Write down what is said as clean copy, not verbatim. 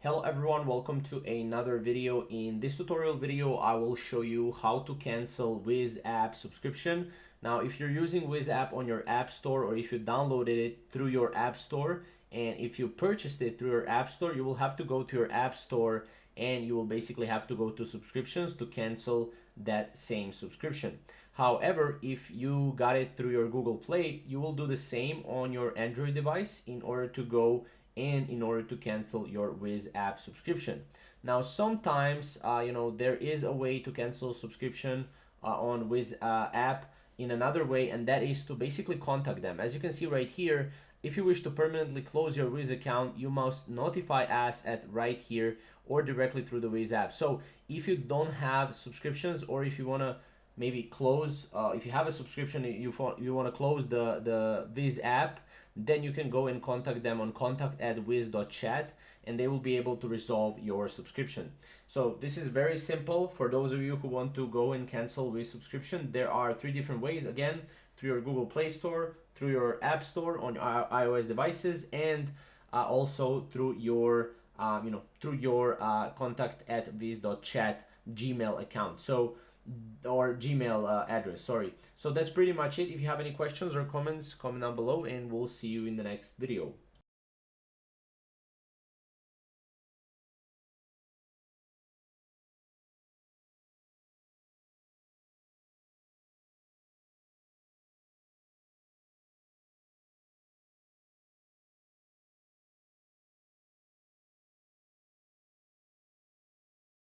Hello everyone, welcome to another video. In this tutorial video, I will show you how to cancel Wizz app subscription. Now, if you're using Wizz app on your app store, or if you downloaded it through your app store, and if you purchased it through your app store, you will have to go to your app store and you will basically have to go to subscriptions to cancel that same subscription. However, if you got it through your Google Play, you will do the same on your Android device in order to go and in order to cancel your Wizz app subscription. Now, sometimes there is a way to cancel subscription on Wizz app in another way, and that is to basically contact them. As you can see right here, if you wish to permanently close your Wizz account, you must notify us at right here or directly through the Wizz app. So if you don't have subscriptions, or if you want to maybe close, if you have a subscription, you want to close the Wizz app, then you can go and contact them on contact@wizz.chat, and they will be able to resolve your subscription. So this is very simple. For those of you who want to go and cancel Wizz subscription, there are 3 different ways. Again, through your Google Play Store, through your App Store on iOS devices, and also through your contact@wizz.chat Gmail account. So or Gmail address, sorry. So that's pretty much it. If you have any questions or comments, comment down below, and we'll see you in the next video.